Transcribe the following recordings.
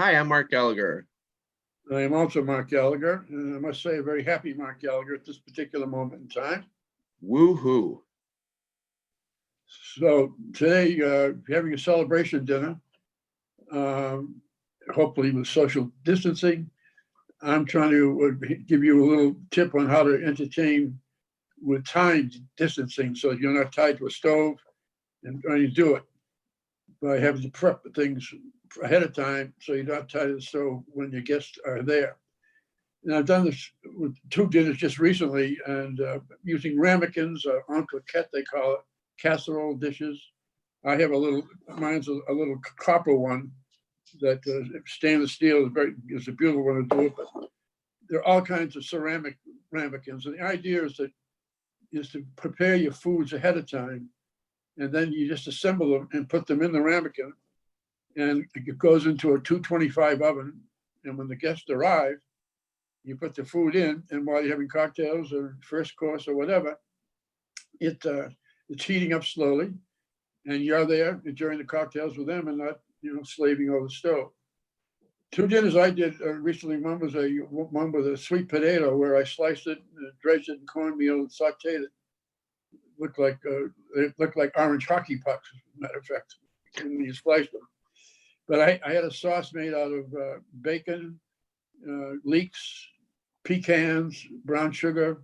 Hi, I'm Mark Gallagher. I am also Mark Gallagher, and I must say a very happy Mark Gallagher at this particular moment in time. Woo-hoo. So today, having a celebration dinner, hopefully with social distancing. I'm trying to give you a little tip on how to entertain with time distancing so you're not tied to a stove and trying to do it by having to prep things ahead of time so you're not tied to the stove when your guests are there. And I've done this with 2 dinners just recently, and using ramekins, en cocotte they call it, casserole dishes. I have mine's a little copper one that stainless steel is a beautiful one to do it, but there are all kinds of ceramic ramekins. And the idea is to prepare your foods ahead of time, and then you just assemble them and put them in the ramekin, and it goes into a 225 oven. And when the guests arrive, you put the food in, and while you're having cocktails or first course or whatever, it's heating up slowly, and you're there enjoying the cocktails with them and not, slaving over the stove. 2 dinners I did recently. One was one with a sweet potato where I sliced it, dredged it in cornmeal, and sautéed it. It looked like orange hockey pucks, as a matter of fact, when you sliced them. But I had a sauce made out of bacon, leeks, pecans, brown sugar,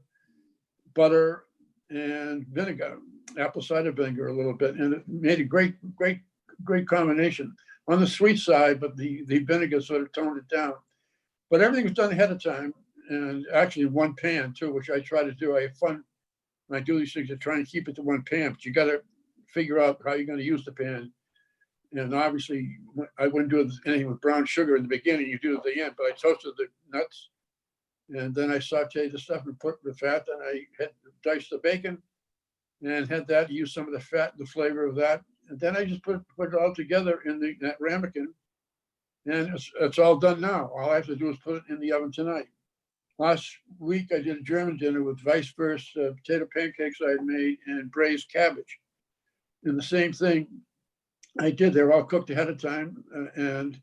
butter, and vinegar, apple cider vinegar a little bit, and it made a great combination. On the sweet side, but the vinegar sort of toned it down. But everything was done ahead of time, and actually in one pan too, which I try to do. I have fun when I do these things to try and keep it to one pan, but you got to figure out how you're going to use the pan. And obviously, I wouldn't do anything with brown sugar in the beginning. You do it at the end, but I toasted the nuts, and then I sauteed the stuff and put the fat. And I had diced the bacon, and had that use some of the fat, the flavor of that, and then I just put it all together in that ramekin, and it's all done now. All I have to do is put it in the oven tonight. Last week I did a German dinner with vice versa potato pancakes I had made and braised cabbage, and the same thing. I did. They were all cooked ahead of time. And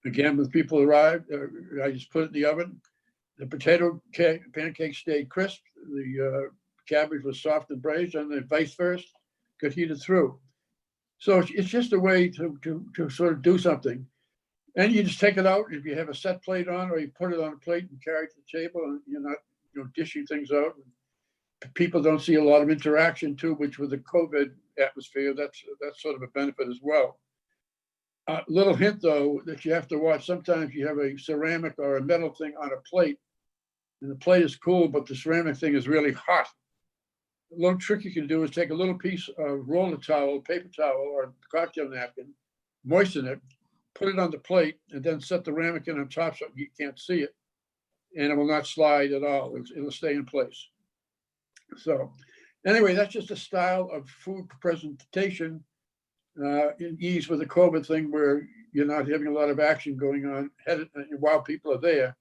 again, when people arrived, I just put it in the oven. The potato pancakes stayed crisp. The cabbage was soft and braised, and the vice versa got heated through. So it's just a way to sort of do something. And you just take it out if you have a set plate on, or you put it on a plate and carry it to the table, and you're not dishing things out. People don't see a lot of interaction too, which with the COVID atmosphere, that's sort of a benefit as well. Little hint though that you have to watch. Sometimes you have a ceramic or a metal thing on a plate, and the plate is cool, but the ceramic thing is really hot. A little trick you can do is take a little piece of roller towel, paper towel, or cocktail napkin, moisten it, put it on the plate, and then set the ramekin on top so you can't see it, and it will not slide at all. It'll stay in place. So anyway, that's just a style of food presentation in ease with the COVID thing, where you're not having a lot of action going on while people are there.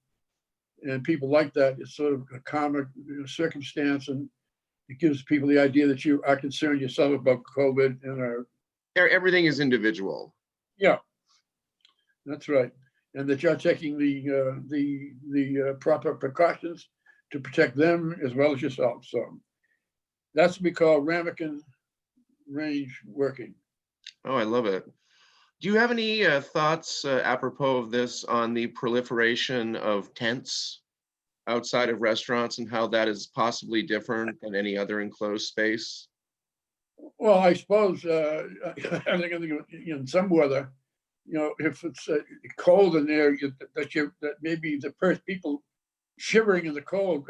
And people like that. It's sort of a calmer circumstance, and it gives people the idea that you are concerned yourself about COVID and are. Everything is individual. Yeah, that's right. And that you're taking the proper precautions to protect them as well as yourself. So that's what we call ramekin range working. Oh, I love it. Do you have any thoughts apropos of this on the proliferation of tents outside of restaurants and how that is possibly different than any other enclosed space? Well, I suppose I think in some weather, if it's cold in there, that maybe the first people shivering in the cold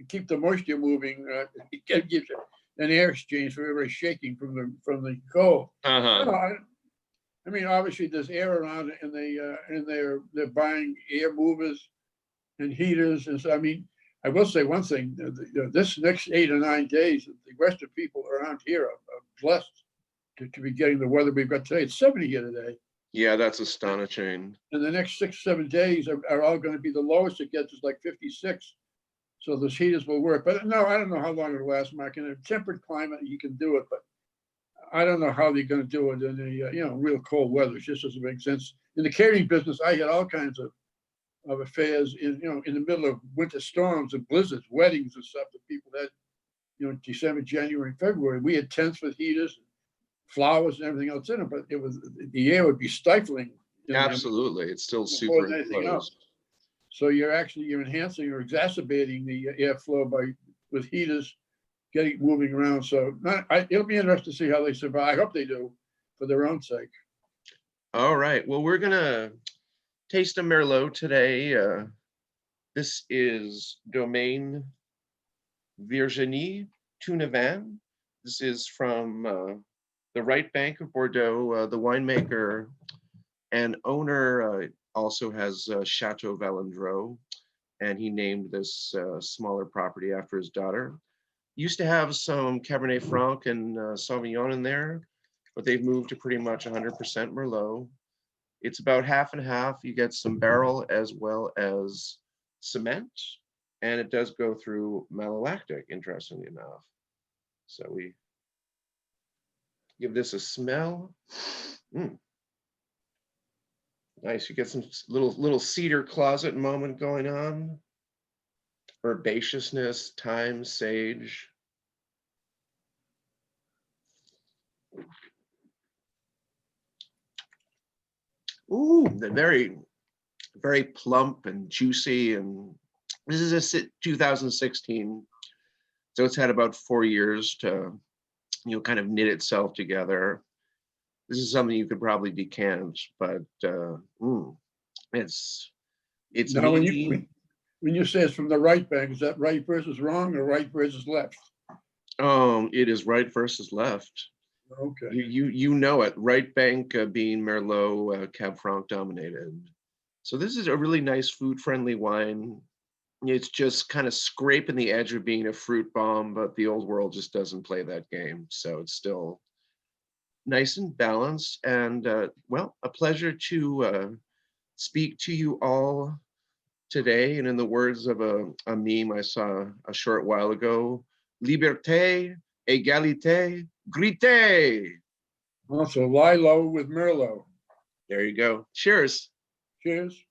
keep the moisture moving. It gives you an air exchange for everybody shaking from the cold. Uh-huh. I mean, obviously there's air around, and they're buying air movers and heaters, and so I mean, I will say one thing: this next 8 or 9 days, the Western people around here are blessed to be getting the weather we've got today. It's 70 here today. Yeah, that's astonishing. And the next 6, 7 days are all going to be the lowest it gets is like 56. So those heaters will work. But no, I don't know how long it'll last, Mark. In a temperate climate, you can do it. But I don't know how they're going to do it in the real cold weather. It just doesn't make sense. In the catering business, I had all kinds of affairs in in the middle of winter storms and blizzards, weddings and stuff that people had December, January, and February. We had tents with heaters, flowers, and everything else in it, but the air would be stifling. Absolutely. It's still More super than anything else. enclosed. So you're enhancing or exacerbating the airflow with heaters getting moving around. So it'll be interesting to see how they survive. I hope they do, for their own sake. All right. Well, we're gonna taste a Merlot today. This is Domaine Virginie Tunavin. This is from the right bank of Bordeaux. The winemaker and owner also has Chateau Valandreau, and he named this smaller property after his daughter. Used to have some Cabernet Franc and Sauvignon in there, but they've moved to pretty much 100% Merlot. It's about half and half. You get some barrel as well as cement, and it does go through malolactic, interestingly enough. So we give this a smell. Nice. You get some little cedar closet moment going on. Herbaceousness, thyme, sage. Ooh, very, very plump and juicy. And this is a 2016, so it's had about 4 years to, kind of knit itself together. This is something you could probably decant, but it's now meaty. when you say it's from the right bank, is that right versus wrong or right versus left? It is right versus left. Okay. You know it. Right bank being Merlot, Cab Franc dominated. So this is a really nice food-friendly wine. It's just kind of scraping the edge of being a fruit bomb, but the old world just doesn't play that game. So it's still nice and balanced. And well, a pleasure to speak to you all today. And in the words of a meme I saw a short while ago, liberté, égalité, grité. Also, lie low with Merlot. There you go. Cheers. Cheers.